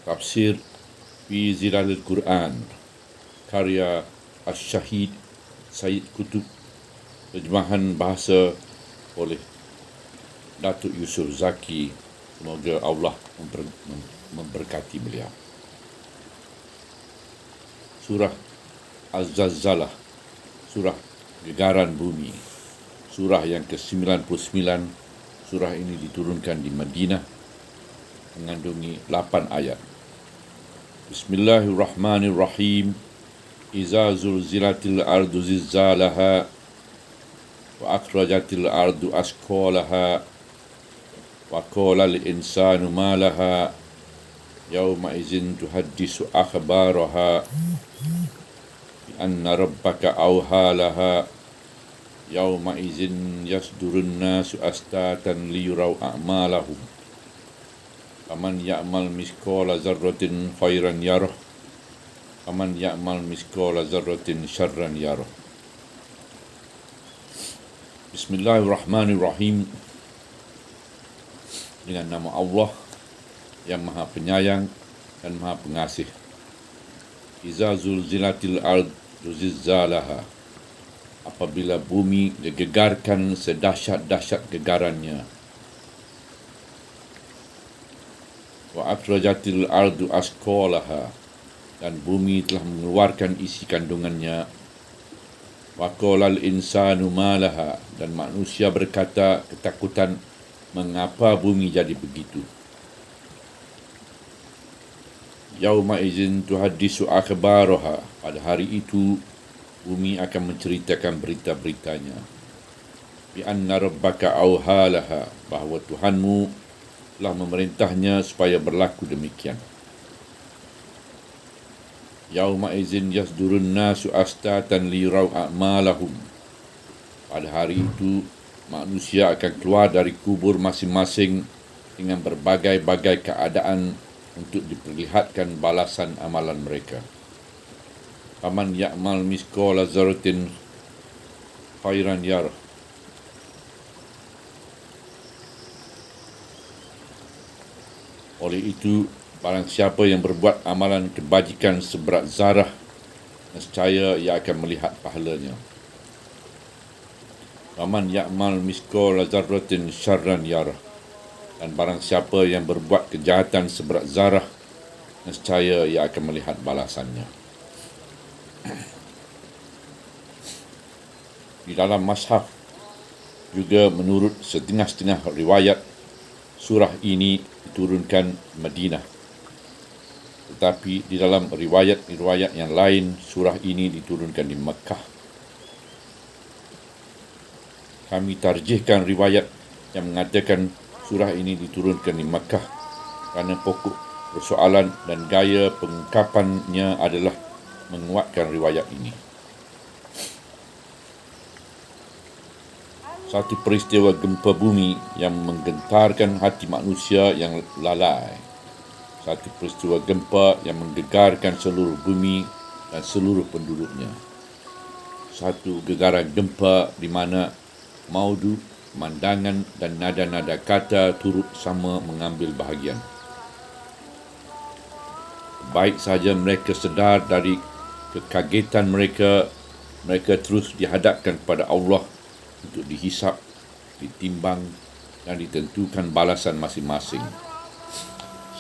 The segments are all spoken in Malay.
Tafsir Fi Zilalil Quran, karya Asy-Syahid Sayyid Qutb, terjemahan bahasa oleh Datuk Yusof Zaki. Semoga Allah memberkati beliau. Surah Az-Zalzalah, surah gegaran bumi, surah yang ke-99. Surah ini diturunkan di Madinah, mengandungi 8 ayat. Bismillahirrahmanirrahim. Iza zulzilatil ardu zilzalaha wa akhrajatil ardu asqalaha wa qala lil insanu ma laha yawma idzin tuhaddisu akhbaraha bi anna rabbaka awhalaha yawma idzin yasdurun nasu astatan liyuraw a'malahum faman ya'mal misqala dzarratin khairan yarah faman ya'mal misqala dzarratin syarran yarah. Bismillahirrahmanirrahim. Dengan nama Allah yang Maha Penyayang dan Maha Pengasih. Iza zulzilatil ardu zilzalaha, apabila bumi digegarkan sedahsyat-dahsyat gegarannya. Wa akhrajatil ardu asqalaha, dan bumi telah mengeluarkan isi kandungannya. Wa qalal insanu ma laha, dan manusia berkata ketakutan, mengapa bumi jadi begitu. Yauma idzin tuhaddisu akhbaraha, pada hari itu bumi akan menceritakan berita-beritanya. Bi anna rabbaka awhalaha, bahawa Tuhanmu telah memerintahnya supaya berlaku demikian. Yauma idzin yasdurun nasu astatan liyuraw a'malahum, pada hari itu manusia akan keluar dari kubur masing-masing dengan berbagai-bagai keadaan untuk diperlihatkan balasan amalan mereka. Faman ya'mal misqala dzarratin khairan yarah, oleh itu, barang siapa yang berbuat amalan kebajikan seberat zarah, nescaya ia akan melihat pahalanya. Faman ya'mal misqala dzarratin syarran yarah, dan barang siapa yang berbuat kejahatan seberat zarah, nescaya ia akan melihat balasannya. Di dalam Mashaf juga menurut setengah-setengah riwayat, surah ini diturunkan Madinah. Tetapi di dalam riwayat-riwayat yang lain, surah ini diturunkan di Makkah. Kami tarjihkan riwayat yang mengatakan surah ini diturunkan di Makkah kerana pokok persoalan dan gaya pengungkapannya adalah menguatkan riwayat ini. Satu peristiwa gempa bumi yang menggentarkan hati manusia yang lalai. Satu peristiwa gempa yang menggegarkan seluruh bumi dan seluruh penduduknya. Satu gegaran gempa di mana maudu, pemandangan dan nada-nada kata turut sama mengambil bahagian. Baik saja mereka sedar dari kekagetan mereka, mereka terus dihadapkan kepada Allah untuk dihisap, ditimbang dan ditentukan balasan masing-masing.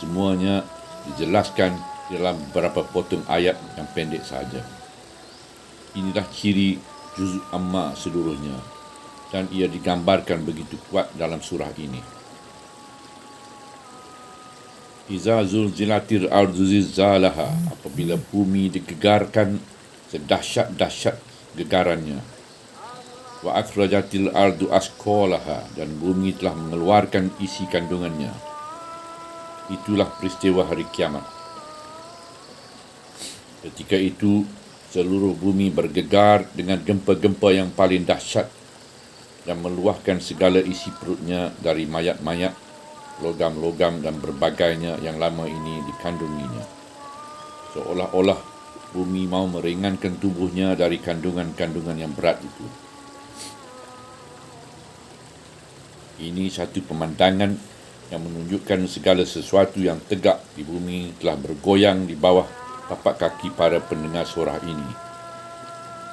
Semuanya dijelaskan dalam beberapa potong ayat yang pendek saja. Inilah ciri juz' amma seluruhnya, dan ia digambarkan begitu kuat dalam surah ini. Iza zulzilatil ardu zilzalaha, apabila bumi digegarkan sedahsyat-dahsyat gegarannya. Wa akhrajatil ardu asqalaha, dan bumi telah mengeluarkan isi kandungannya. Itulah peristiwa hari kiamat. Ketika itu, seluruh bumi bergegar dengan gempa-gempa yang paling dahsyat dan meluahkan segala isi perutnya dari mayat-mayat, logam-logam dan berbagainya yang lama ini dikandunginya. Seolah-olah bumi mau meringankan tubuhnya dari kandungan-kandungan yang berat itu. Ini satu pemandangan yang menunjukkan segala sesuatu yang tegak di bumi telah bergoyang di bawah tapak kaki para pendengar surah ini.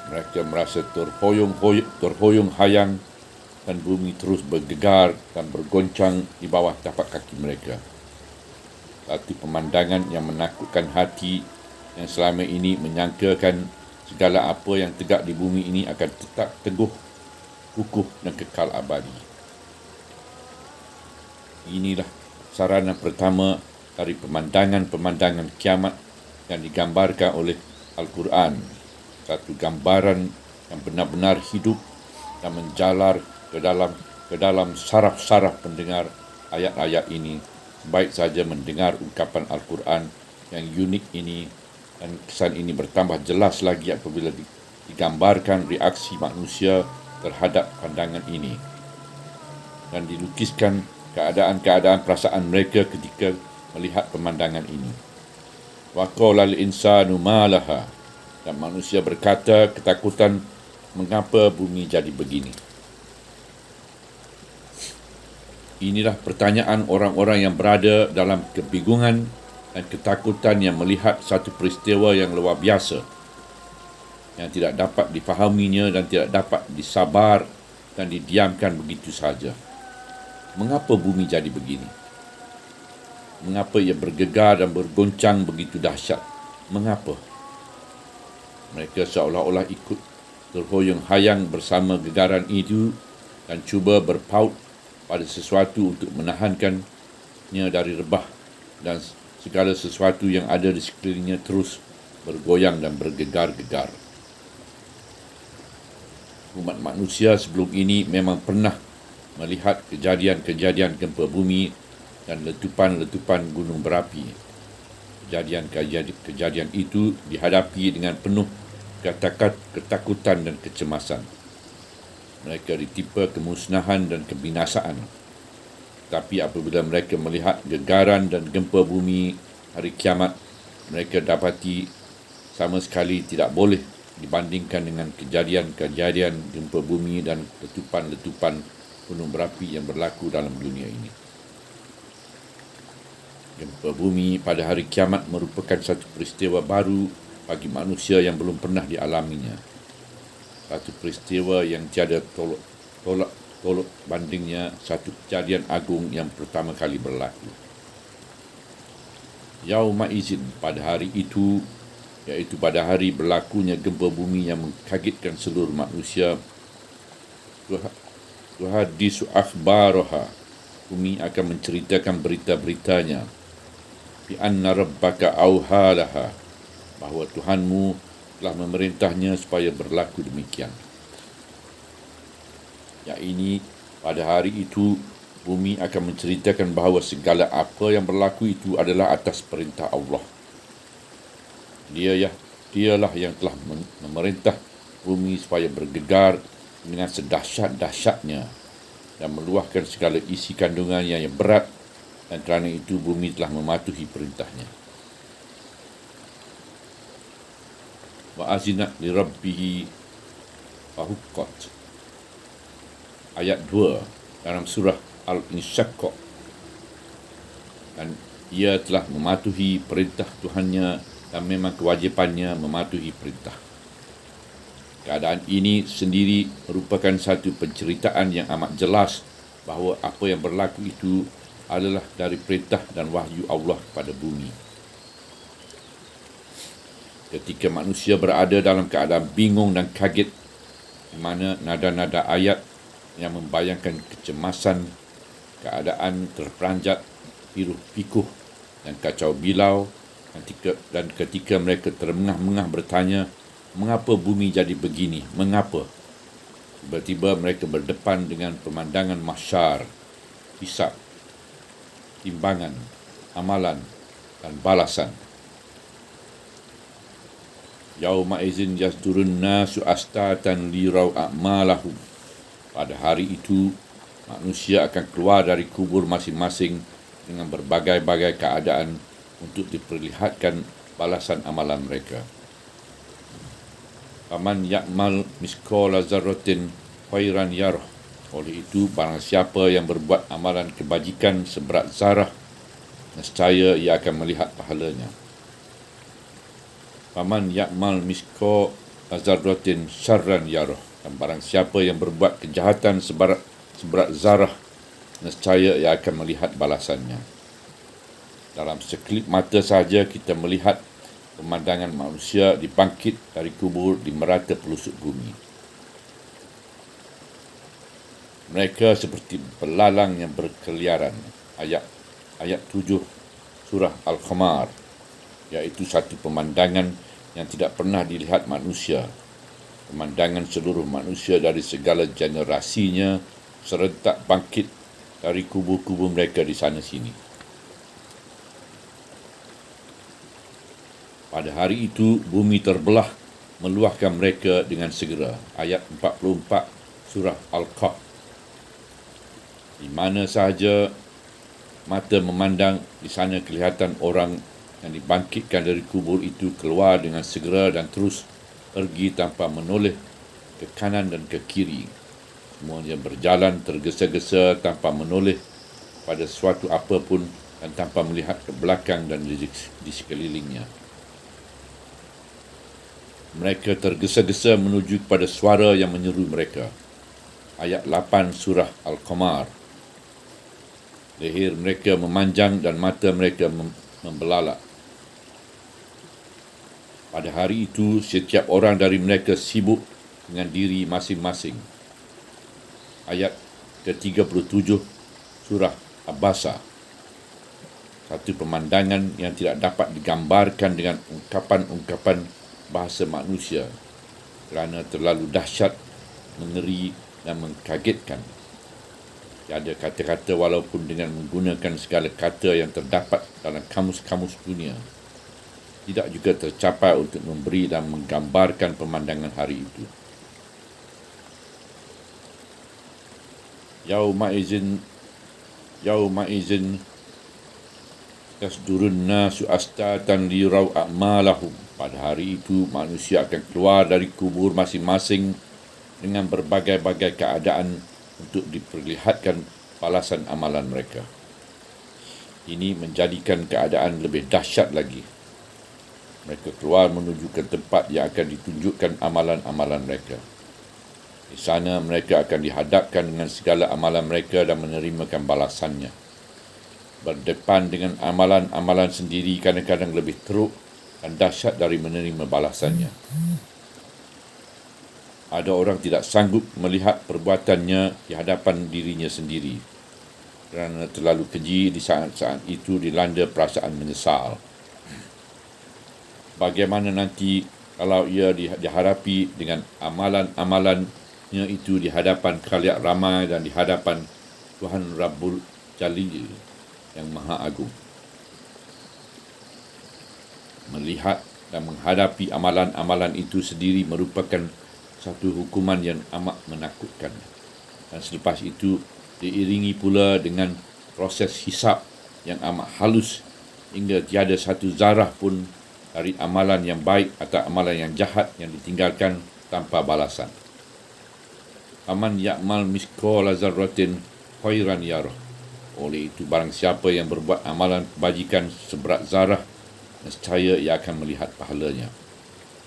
Mereka merasa terhoyong-hayang dan bumi terus bergegar dan bergoncang di bawah tapak kaki mereka. Satu pemandangan yang menakutkan hati yang selama ini menyangkakan segala apa yang tegak di bumi ini akan tetap teguh, kukuh dan kekal abadi. Inilah sarana pertama dari pemandangan-pemandangan kiamat yang digambarkan oleh Al-Quran. Satu gambaran yang benar-benar hidup dan menjalar ke dalam saraf-saraf pendengar ayat-ayat ini. Baik saja mendengar ungkapan Al-Quran yang unik ini, dan kesan ini bertambah jelas lagi apabila digambarkan reaksi manusia terhadap pandangan ini dan dilukiskan keadaan-keadaan perasaan mereka ketika melihat pemandangan ini. Wa qala al-insanu ma laha, dan manusia berkata ketakutan, mengapa bumi jadi begini? Inilah pertanyaan orang-orang yang berada dalam kebingungan dan ketakutan yang melihat satu peristiwa yang luar biasa yang tidak dapat difahaminya dan tidak dapat disabar dan didiamkan begitu saja. Mengapa bumi jadi begini? Mengapa ia bergegar dan bergoncang begitu dahsyat? Mengapa? Mereka seolah-olah ikut terhoyong-hayang bersama gegaran itu dan cuba berpaut pada sesuatu untuk menahankannya dari rebah, dan segala sesuatu yang ada di sekelilingnya terus bergoyang dan bergegar-gegar. Umat manusia sebelum ini memang pernah melihat kejadian-kejadian gempa bumi dan letupan-letupan gunung berapi. Kejadian itu dihadapi dengan penuh ketakutan dan kecemasan. Mereka ditimpa kemusnahan dan kebinasaan. Tapi apabila mereka melihat gegaran dan gempa bumi hari kiamat, mereka dapati sama sekali tidak boleh dibandingkan dengan kejadian-kejadian gempa bumi dan letupan-letupan gunung berapi yang berlaku dalam dunia ini. Gempa bumi pada hari kiamat merupakan satu peristiwa baru bagi manusia yang belum pernah dialaminya. Satu peristiwa yang tiada tolak bandingnya, satu kejadian agung yang pertama kali berlaku. Yauma izin, pada hari itu, iaitu pada hari berlakunya gempa bumi yang mengkagetkan seluruh manusia, tuhadisu akhbaraha, bumi akan menceritakan berita-beritanya, bi anna rabbaka auhalaha, bahawa Tuhanmu telah memerintahnya supaya berlaku demikian. Yang ini, pada hari itu, bumi akan menceritakan bahawa segala apa yang berlaku itu adalah atas perintah Allah. Dialah yang telah memerintah bumi supaya bergegar dengan sedahsyat-dahsyatnya dan meluahkan segala isi kandungannya yang berat, dan kerana itu bumi telah mematuhi perintahnya. Wa azinat li rabbihi fahuqqat. Ayat 2 dalam surah Al-Insyaqqaq. Dan ia telah mematuhi perintah Tuhannya dan memang kewajipannya mematuhi perintah. Keadaan ini sendiri merupakan satu penceritaan yang amat jelas bahawa apa yang berlaku itu adalah dari perintah dan wahyu Allah kepada bumi. Ketika manusia berada dalam keadaan bingung dan kaget, di mana nada-nada ayat yang membayangkan kecemasan, keadaan terperanjat, hirup pikuh dan kacau bilau, dan ketika mereka terengah-engah bertanya, mengapa bumi jadi begini? Mengapa? Tiba-tiba mereka berdepan dengan pemandangan mahsyar, hisab, timbangan, amalan dan balasan. Yauma izin yasdurun nasu astatan lirau a'malahum. Pada hari itu, manusia akan keluar dari kubur masing-masing dengan berbagai-bagai keadaan untuk diperlihatkan balasan amalan mereka. Faman ya'mal miskola zarratin khairan yarah, Oleh itu, barang siapa yang berbuat amalan kebajikan seberat zarah, nescaya ia akan melihat pahalanya. Faman ya'mal misko azarratin syarran yarah. Dan barang siapa yang berbuat kejahatan seberat zarah, nescaya ia akan melihat balasannya. Dalam sekelip mata sahaja kita melihat pemandangan manusia dibangkit dari kubur di merata pelusuk bumi. Mereka seperti belalang yang berkeliaran. Ayat 7 surah Al-Qamar, iaitu satu pemandangan yang tidak pernah dilihat manusia. Pemandangan seluruh manusia dari segala generasinya serentak bangkit dari kubur-kubur mereka di sana sini. Pada hari itu, bumi terbelah meluahkan mereka dengan segera. Ayat 44 surah Al-Kahf. Di mana sahaja mata memandang, di sana kelihatan orang yang dibangkitkan dari kubur itu keluar dengan segera dan terus pergi tanpa menoleh ke kanan dan ke kiri. Semuanya berjalan tergesa-gesa tanpa menoleh pada suatu apapun dan tanpa melihat ke belakang dan di sekelilingnya. Mereka tergesa-gesa menuju kepada suara yang menyeru mereka. Ayat 8 surah Al-Qamar. Leher mereka memanjang dan mata mereka membelalak. Pada hari itu, setiap orang dari mereka sibuk dengan diri masing-masing. Ayat ke-37 surah Abasa. Satu pemandangan yang tidak dapat digambarkan dengan ungkapan-ungkapan bahasa manusia kerana terlalu dahsyat, mengeri dan mengkagetkan. Tiada kata-kata walaupun dengan menggunakan segala kata yang terdapat dalam kamus-kamus dunia, tidak juga tercapai untuk memberi dan menggambarkan pemandangan hari itu. Yauma'izin yasdurun nasu astatan liraw a'malahum. Pada hari itu, manusia akan keluar dari kubur masing-masing dengan berbagai-bagai keadaan untuk diperlihatkan balasan amalan mereka. Ini menjadikan keadaan lebih dahsyat lagi. Mereka keluar menuju ke tempat yang akan ditunjukkan amalan-amalan mereka. Di sana mereka akan dihadapkan dengan segala amalan mereka dan menerimakan balasannya. Berdepan dengan amalan-amalan sendiri kadang-kadang lebih teruk dan dahsyat dari menerima balasannya. Ada orang tidak sanggup melihat perbuatannya di hadapan dirinya sendiri kerana terlalu keji. Di saat-saat itu dilanda perasaan menyesal. Bagaimana nanti kalau ia dihadapi dengan amalan-amalannya itu di hadapan khaliat ramai dan di hadapan Tuhan Rabbul Jalil yang Maha Agung. Melihat dan menghadapi amalan-amalan itu sendiri merupakan satu hukuman yang amat menakutkan. Dan selepas itu diiringi pula dengan proses hisab yang amat halus hingga tiada satu zarah pun dari amalan yang baik atau amalan yang jahat yang ditinggalkan tanpa balasan. Aman ya'mal miskola zarratin khairan yarah. Oleh itu, barang siapa yang berbuat amalan kebajikan seberat zarah, nescaya ia akan melihat pahalanya.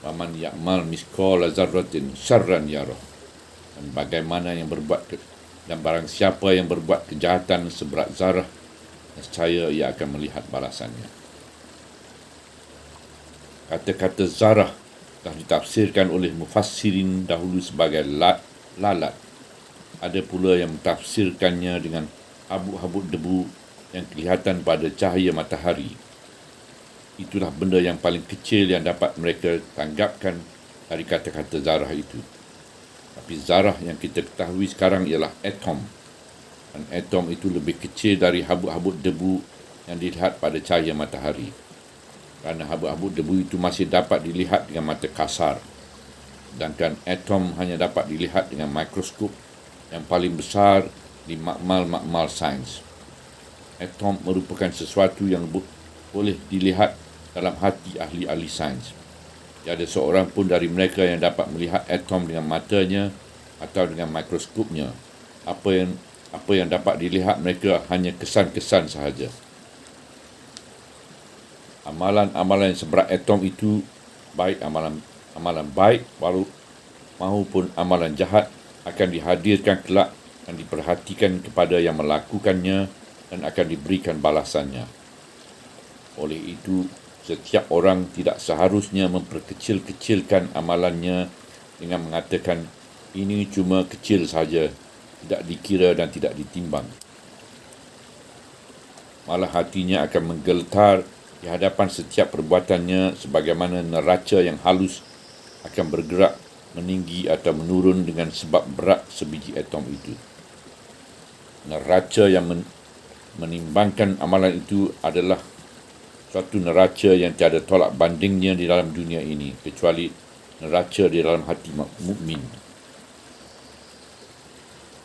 Waman ya'mal miskola zarratin syarran yarah. Dan bagaimana yang berbuat dan barang siapa yang berbuat kejahatan seberat zarah, nescaya ia akan melihat balasannya. Kata-kata zarah telah ditafsirkan oleh mufassirin dahulu sebagai lalat. Ada pula yang mentafsirkannya dengan habuk-habuk debu yang kelihatan pada cahaya matahari. Itulah benda yang paling kecil yang dapat mereka tanggapkan dari kata-kata zarah itu. Tapi zarah yang kita ketahui sekarang ialah atom. Dan atom itu lebih kecil dari habuk-habuk debu yang dilihat pada cahaya matahari. Kerana habuk-habuk debu itu masih dapat dilihat dengan mata kasar. Sedangkan atom hanya dapat dilihat dengan mikroskop yang paling besar di makmal-makmal sains. Atom merupakan sesuatu yang boleh dilihat dalam hati ahli-ahli sains. Tiada seorang pun dari mereka yang dapat melihat atom dengan matanya atau dengan mikroskopnya. apa yang dapat dilihat mereka hanya kesan-kesan sahaja. Amalan-amalan seberat atom itu, baik amalan baik maupun amalan jahat, akan dihadirkan kelak dan diperhatikan kepada yang melakukannya dan akan diberikan balasannya. Oleh itu, setiap orang tidak seharusnya memperkecil-kecilkan amalannya dengan mengatakan ini cuma kecil saja, tidak dikira dan tidak ditimbang. Malah hatinya akan menggeletar di hadapan setiap perbuatannya, sebagaimana neraca yang halus akan bergerak meninggi atau menurun dengan sebab berat sebiji atom itu. Neraca yang menimbangkan amalan itu adalah suatu neraca yang tiada tolak bandingnya di dalam dunia ini, kecuali neraca di dalam hati mukmin,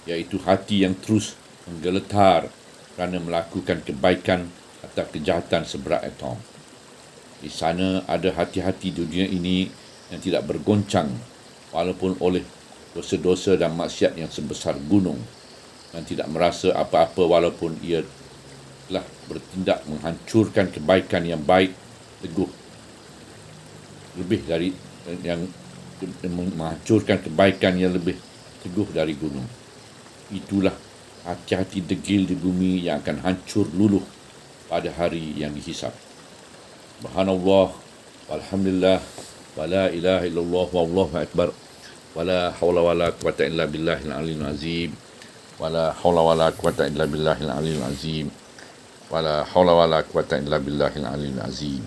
iaitu hati yang terus menggeletar kerana melakukan kebaikan atau kejahatan seberat atom. Di sana ada hati-hati dunia ini yang tidak bergoncang walaupun oleh dosa-dosa dan maksiat yang sebesar gunung, dan tidak merasa apa-apa walaupun ia telah bertindak menghancurkan kebaikan yang baik teguh, lebih dari yang menghancurkan kebaikan yang lebih teguh dari gunung. Itulah hati-hati degil di bumi yang akan hancur luluh pada hari yang dihisab. Subhanallah, walhamdulillah, wala ilaha illallah, wallahu akbar, wala hawla wala quwata illa billahil aliyil azim, wala hawla wala quwata illa billahil aliyil azim, wala hawla wala quwata illa billahil aliyil azim.